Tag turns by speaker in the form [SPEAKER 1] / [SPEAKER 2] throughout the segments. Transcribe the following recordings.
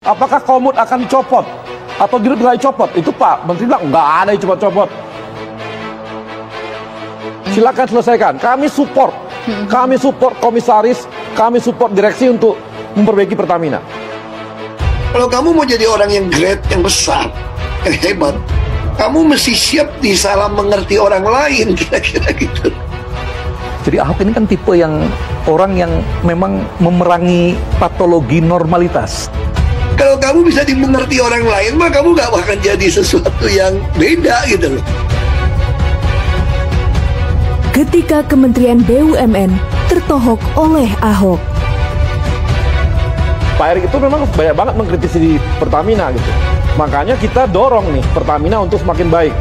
[SPEAKER 1] Apakah Komut akan dicopot atau Dirut nggak dicopot? Itu Pak Menteri bilang nggak ada yang copot-copot. Silakan selesaikan. Kami support komisaris, kami support direksi untuk memperbaiki Pertamina.
[SPEAKER 2] Kalau kamu mau jadi orang yang great, yang besar, yang hebat, kamu mesti siap disalah mengerti orang lain, kira-kira gitu.
[SPEAKER 3] Jadi Ahok ini kan tipe yang orang yang memang memerangi patologi normalitas.
[SPEAKER 2] Kalau kamu bisa dimengerti orang lain, mah kamu gak akan jadi sesuatu yang beda gitu loh.
[SPEAKER 4] Ketika Kementerian BUMN tertohok oleh Ahok.
[SPEAKER 1] Pak Erick itu memang banyak banget mengkritisi Pertamina gitu. Makanya kita dorong nih Pertamina untuk semakin baik.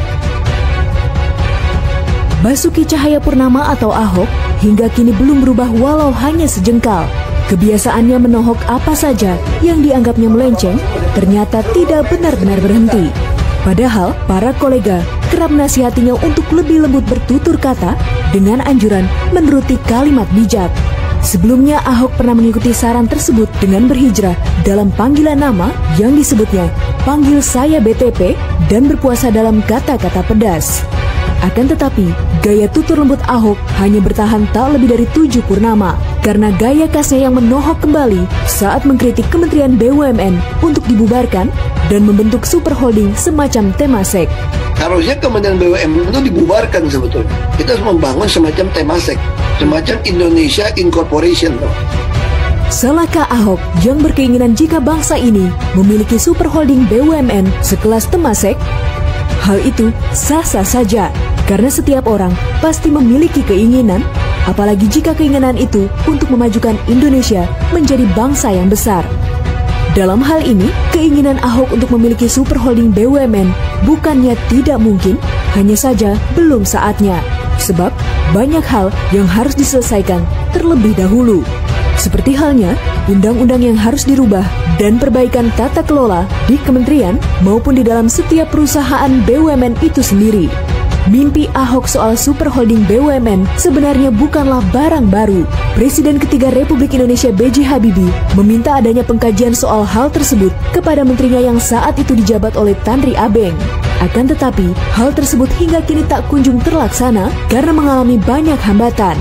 [SPEAKER 4] Basuki Cahayapurnama atau Ahok hingga kini belum berubah walau hanya sejengkal. Kebiasaannya menohok apa saja yang dianggapnya melenceng ternyata tidak benar-benar berhenti. Padahal para kolega kerap menasihatinya untuk lebih lembut bertutur kata dengan anjuran menuruti kalimat bijak. Sebelumnya Ahok pernah mengikuti saran tersebut dengan berhijrah dalam panggilan nama yang disebutnya "Panggil Saya BTP" dan berpuasa dalam kata-kata pedas. Akan tetapi, gaya tutur lembut Ahok hanya bertahan tak lebih dari 7 purnama karena gaya khasnya yang menohok kembali saat mengkritik Kementerian BUMN untuk dibubarkan dan membentuk super holding semacam Temasek.
[SPEAKER 2] Harusnya Kementerian BUMN itu dibubarkan sebetulnya. Kita harus membangun semacam Temasek, semacam Indonesia Incorporation.
[SPEAKER 4] Salahkah Ahok yang berkeinginan jika bangsa ini memiliki super holding BUMN sekelas Temasek? Hal itu sah-sah saja, karena setiap orang pasti memiliki keinginan, apalagi jika keinginan itu untuk memajukan Indonesia menjadi bangsa yang besar. Dalam hal ini, keinginan Ahok untuk memiliki super holding BUMN bukannya tidak mungkin, hanya saja belum saatnya. Sebab banyak hal yang harus diselesaikan terlebih dahulu. Seperti halnya undang-undang yang harus dirubah dan perbaikan tata kelola di kementerian maupun di dalam setiap perusahaan BUMN itu sendiri. Mimpi Ahok soal super holding BUMN sebenarnya bukanlah barang baru. Presiden ketiga Republik Indonesia B.J. Habibie meminta adanya pengkajian soal hal tersebut kepada menterinya yang saat itu dijabat oleh Tanri Abeng. Akan tetapi, hal tersebut hingga kini tak kunjung terlaksana karena mengalami banyak hambatan.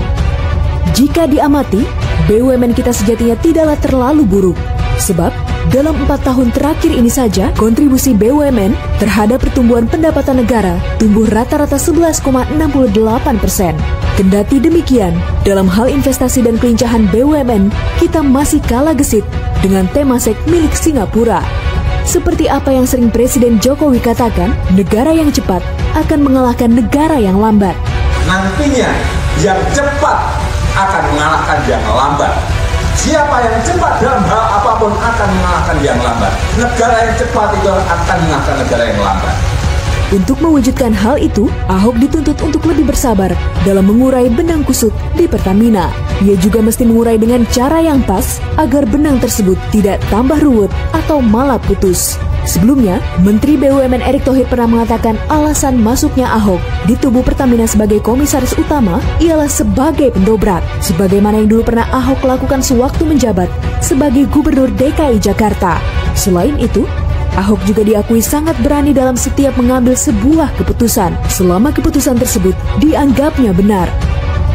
[SPEAKER 4] Jika diamati, BUMN kita sejatinya tidaklah terlalu buruk. Sebab, dalam 4 tahun terakhir ini saja, kontribusi BUMN terhadap pertumbuhan pendapatan negara tumbuh rata-rata 11,68%. Kendati demikian, dalam hal investasi dan kelincahan BUMN, kita masih kalah gesit dengan Temasek milik Singapura. Seperti apa yang sering Presiden Jokowi katakan, negara yang cepat akan mengalahkan negara yang lambat.
[SPEAKER 5] Nantinya, yang cepat akan mengalahkan yang lambat. Siapa yang cepat dalam hal apapun akan mengalahkan yang lambat. Negara yang cepat itu akan mengalahkan negara yang lambat.
[SPEAKER 4] Untuk mewujudkan hal itu, Ahok dituntut untuk lebih bersabar dalam mengurai benang kusut di Pertamina. Ia juga mesti mengurai dengan cara yang pas agar benang tersebut tidak tambah ruwet atau malah putus. Sebelumnya, Menteri BUMN Erick Thohir pernah mengatakan alasan masuknya Ahok di tubuh Pertamina sebagai komisaris utama ialah sebagai pendobrak, sebagaimana yang dulu pernah Ahok lakukan sewaktu menjabat sebagai Gubernur DKI Jakarta. Selain itu, Ahok juga diakui sangat berani dalam setiap mengambil sebuah keputusan, selama keputusan tersebut dianggapnya benar.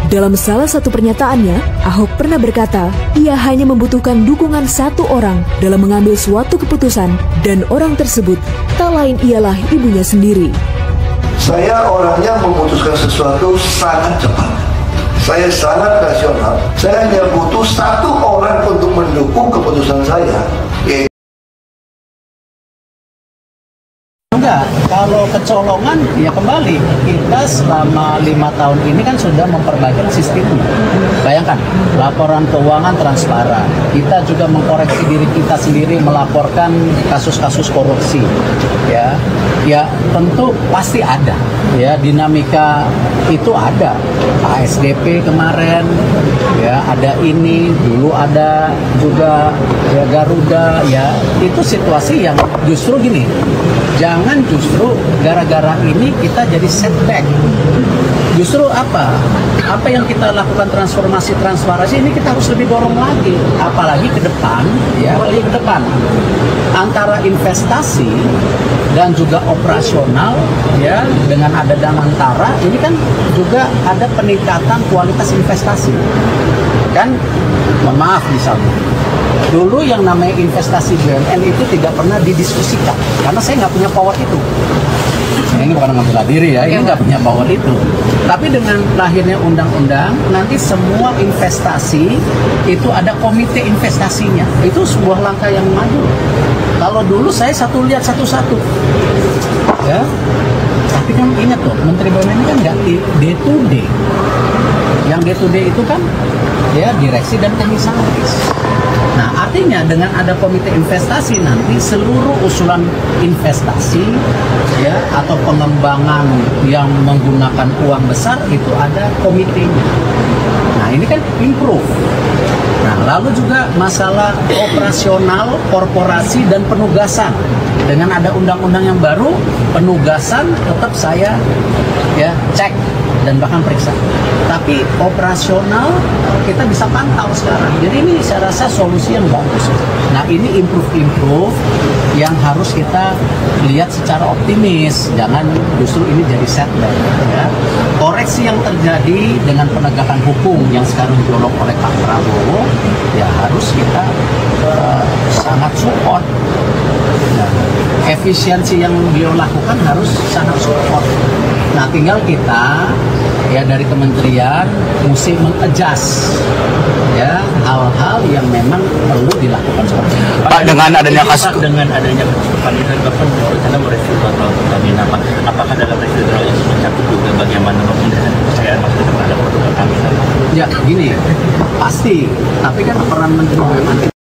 [SPEAKER 4] Dalam salah satu pernyataannya, Ahok pernah berkata, ia hanya membutuhkan dukungan satu orang dalam mengambil suatu keputusan, dan orang tersebut tak lain ialah ibunya sendiri.
[SPEAKER 2] Saya orangnya memutuskan sesuatu sangat cepat. Saya sangat rasional. Saya hanya butuh satu orang untuk mendukung keputusan saya.
[SPEAKER 6] Enggak, kalau kecolongan ya kembali kita selama 5 tahun ini kan sudah memperbaiki sistemnya. Bayangkan, laporan keuangan transparan. Kita juga mengkoreksi diri kita sendiri melaporkan kasus-kasus korupsi. Ya, Ya tentu pasti ada, ya dinamika itu ada. ASDP kemarin, ya ada ini, dulu ada juga ya Garuda, ya itu situasi yang justru gini. Jangan justru gara-gara ini kita jadi setback. Justru apa yang kita lakukan transformasi ini kita harus lebih dorong lagi, apalagi ke depan, ya apalagi ke depan antara investasi dan juga operasional, ya dengan ada Danantara ini kan juga ada peningkatan kualitas investasi, kan? Mohon maaf misalnya. Dulu yang namanya investasi BUMN itu tidak pernah didiskusikan karena saya nggak punya power itu. Ini bukan membela diri ya, ini nggak punya power itu. Tapi dengan lahirnya undang-undang, nanti semua investasi itu ada komite investasinya. Itu sebuah langkah yang maju. Kalau dulu saya lihat satu-satu, ya. Tapi kan ingat loh, Menteri BUMN ini kan nggak day to day. Yang day to day itu kan ya direksi dan komisaris. Nah, artinya dengan ada komite investasi nanti seluruh usulan investasi ya atau pengembangan yang menggunakan uang besar itu ada komitenya. Nah, ini kan improve. Nah, lalu juga masalah operasional, korporasi dan penugasan. Dengan ada undang-undang yang baru, penugasan tetap saya ya cek dan bahkan periksa. Tapi operasional kita bisa pantau sekarang. Jadi ini saya rasa solusi yang bagus. Nah, ini improve yang harus kita lihat secara optimis. Jangan justru ini jadi setback. Ya. Koreksi yang terjadi dengan penegakan hukum yang sekarang didorong oleh Pak Prabowo, ya harus kita sangat support. Nah, efisiensi yang beliau lakukan harus sangat support. Nah, tinggal kita ya dari kementerian mesti mengadjust ya hal-hal yang memang perlu dilakukan seperti itu.
[SPEAKER 7] Pak, dengan adanya kasus
[SPEAKER 8] Pertamina Bapak berencana mereview total Pertamina, Pak. Apakah dalam review itu mencakup juga bagaimana memindahkan kepercayaan masyarakat terhadap produk Pertamina?
[SPEAKER 6] Ya gini, pasti. Tapi kan peran Menteri BUMN